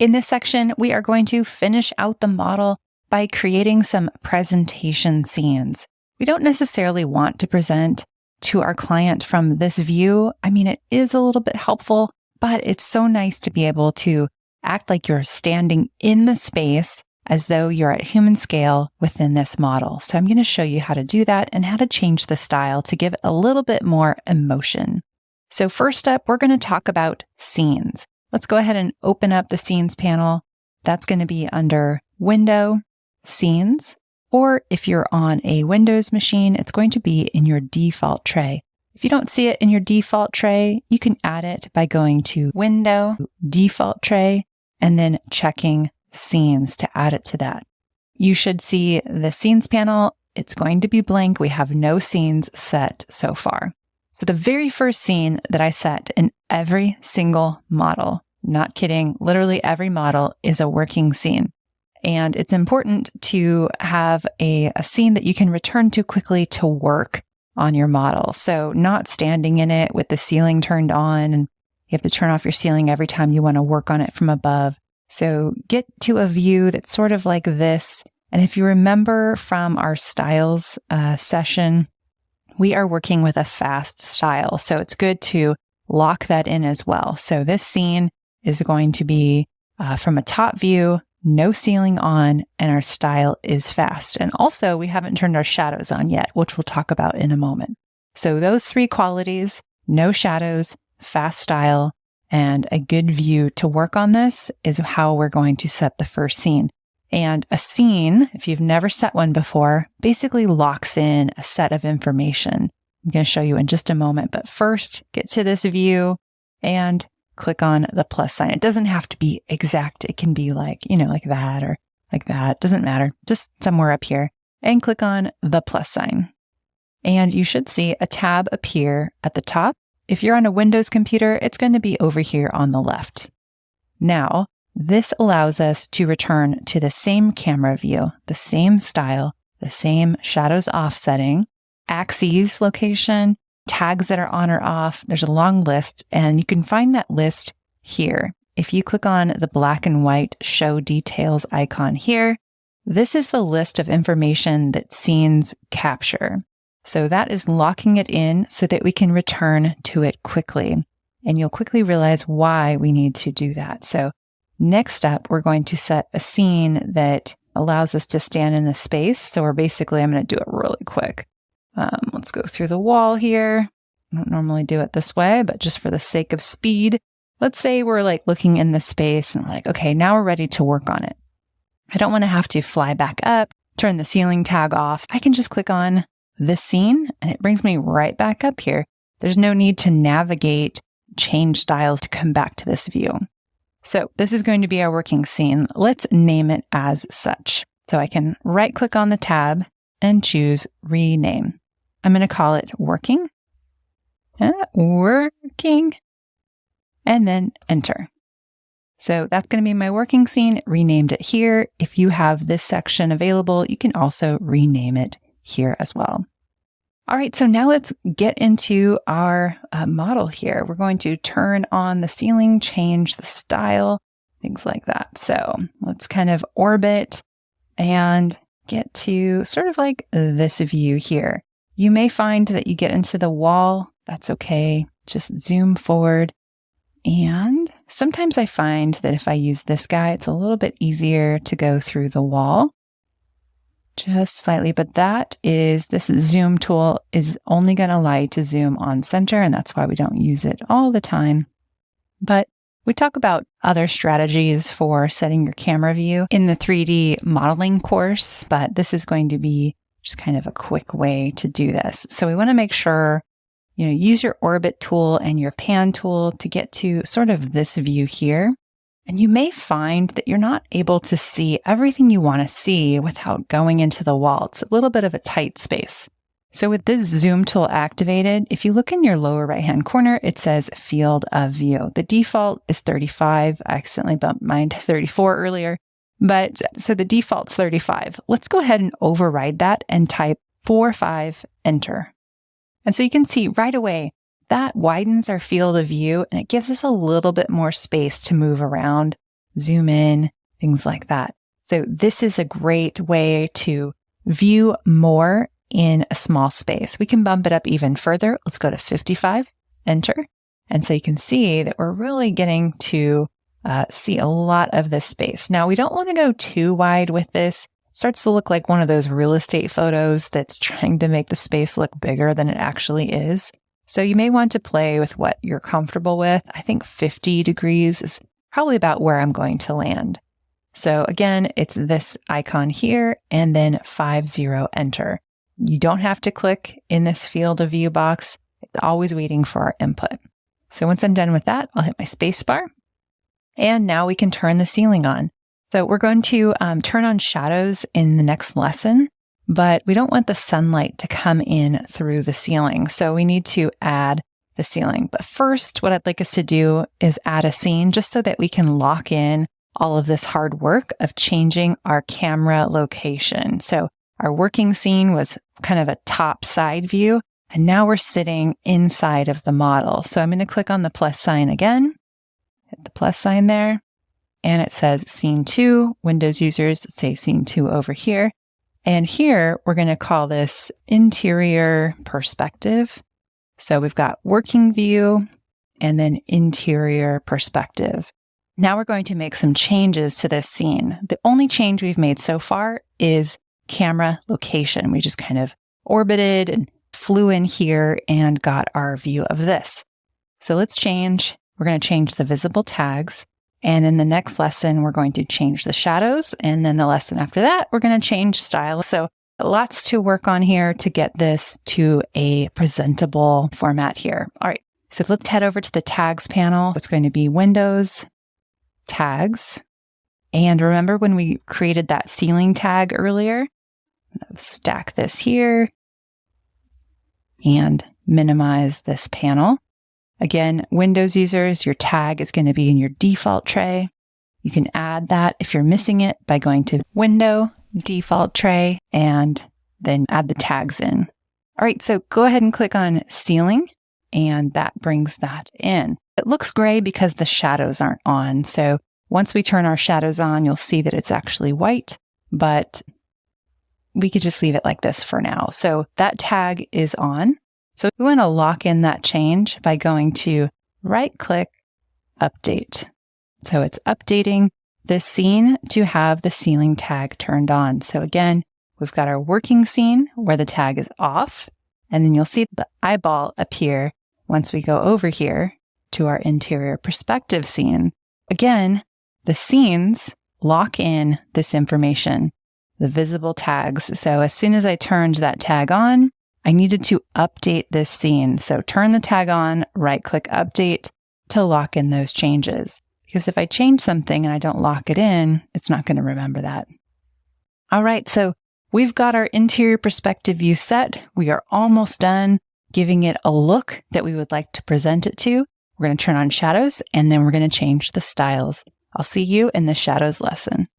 In this section, we are going to finish out the model by creating some presentation scenes. We don't necessarily want to present to our client from this view. I mean, it is a little bit helpful, but it's so nice to be able to act like you're standing in the space as though you're at human scale within this model. So I'm going to show you how to do that and how to change the style to give it a little bit more emotion. So first up, we're going to talk about scenes. Let's go ahead and open up the scenes panel. That's going to be under Window, Scenes, or if you're on a Windows machine, it's going to be in your default tray. If you don't see it in your default tray, you can add it by going to Window, Default Tray, and then checking Scenes to add it to that. You should see the Scenes panel. It's going to be blank. We have no scenes set so far. So the very first scene that I set in every single model, not kidding, literally every model is a working scene. And it's important to have a scene that you can return to quickly to work on your model. So not standing in it with the ceiling turned on, and you have to turn off your ceiling every time you want to work on it from above. So get to a view that's sort of like this. And if you remember from our styles session, we are working with a fast style. So it's good to lock that in as well. So this scene is going to be from a top view, no ceiling on, and our style is fast. And also we haven't turned our shadows on yet, which we'll talk about in a moment. So those three qualities, no shadows, fast style, and a good view to work on this is how we're going to set the first scene. And a scene, if you've never set one before, basically locks in a set of information. I'm going to show you in just a moment, but first get to this view and click on the plus sign. It doesn't have to be exact. It can be like, like that or like that. Doesn't matter. Just somewhere up here, and click on the plus sign. And you should see a tab appear at the top. If you're on a Windows computer, it's going to be over here on the left. Now, this allows us to return to the same camera view, the same style, the same shadows offsetting, axes location, tags that are on or off. There's a long list, and you can find that list here. If you click on the black and white show details icon here, this is the list of information that scenes capture. So that is locking it in so that we can return to it quickly. And you'll quickly realize why we need to do that. So next up, we're going to set a scene that allows us to stand in the space. So I'm going to do it really quick. Let's go through the wall here. I don't normally do it this way, but just for the sake of speed, let's say we're like looking in the space and we're like, okay, now we're ready to work on it. I don't want to have to fly back up, turn the ceiling tag off. I can just click on this scene and it brings me right back up here. There's no need to navigate, change styles to come back to this view. So this is going to be our working scene. Let's name it as such. So I can right click on the tab and choose rename. I'm going to call it working, working, and then enter. So that's going to be my working scene, renamed it here. If you have this section available, you can also rename it here as well. All right, so now let's get into our model here. We're going to turn on the ceiling, change the style, things like that. So let's kind of orbit and get to sort of like this view here. You may find that you get into the wall. That's okay. Just zoom forward. And sometimes I find that if I use this guy, it's a little bit easier to go through the wall. Just slightly, but this zoom tool is only going to allow you to zoom on center, and that's why we don't use it all the time. But we talk about other strategies for setting your camera view in the 3D modeling course, but this is going to be just kind of a quick way to do this. So we want to make sure, use your orbit tool and your pan tool to get to sort of this view here. And you may find that you're not able to see everything you want to see without going into the wall. It's a little bit of a tight space. So with this zoom tool activated, if you look in your lower right-hand corner, it says field of view. The default is 35. I accidentally bumped mine to 34 earlier. But so the default's 35. Let's go ahead and override that and type 45, enter. And so you can see right away, that widens our field of view and it gives us a little bit more space to move around, zoom in, things like that. So this is a great way to view more in a small space. We can bump it up even further. Let's go to 55, enter. And so you can see that we're really getting to see a lot of this space. Now, we don't want to go too wide with this. It starts to look like one of those real estate photos that's trying to make the space look bigger than it actually is. So you may want to play with what you're comfortable with. I think 50 degrees is probably about where I'm going to land. So again, it's this icon here and then 50, enter. You don't have to click in this field of view box. It's always waiting for our input. So once I'm done with that, I'll hit my space bar. And now we can turn the ceiling on. So we're going to turn on shadows in the next lesson, but we don't want the sunlight to come in through the ceiling. So we need to add the ceiling. But first, what I'd like us to do is add a scene just so that we can lock in all of this hard work of changing our camera location. So our working scene was kind of a top side view, and now we're sitting inside of the model. So I'm going to click on the plus sign again, hit the plus sign there, and it says scene 2, Windows users, say scene 2 over here. And here we're going to call this interior perspective. So we've got working view and then interior perspective. Now we're going to make some changes to this scene. The only change we've made so far is camera location. We just kind of orbited and flew in here and got our view of this. So let's change. We're going to change the visible tags. And in the next lesson, we're going to change the shadows. And then the lesson after that, we're going to change style. So lots to work on here to get this to a presentable format here. All right. So let's head over to the tags panel. It's going to be Windows, tags. And remember when we created that ceiling tag earlier? Stack this here and minimize this panel. Again, Windows users, your tag is going to be in your default tray. You can add that if you're missing it by going to Window, Default Tray, and then add the tags in. All right, so go ahead and click on Ceiling, and that brings that in. It looks gray because the shadows aren't on. So once we turn our shadows on, you'll see that it's actually white, but we could just leave it like this for now. So that tag is on. So we want to lock in that change by going to right-click, Update. So it's updating this scene to have the ceiling tag turned on. So again, we've got our working scene where the tag is off, and then you'll see the eyeball appear once we go over here to our interior perspective scene. Again, the scenes lock in this information, the visible tags. So as soon as I turned that tag on, I needed to update this scene. So turn the tag on, right-click Update to lock in those changes. Because if I change something and I don't lock it in, it's not going to remember that. All right, so we've got our interior perspective view set. We are almost done giving it a look that we would like to present it to. We're going to turn on shadows, and then we're going to change the styles. I'll see you in the shadows lesson.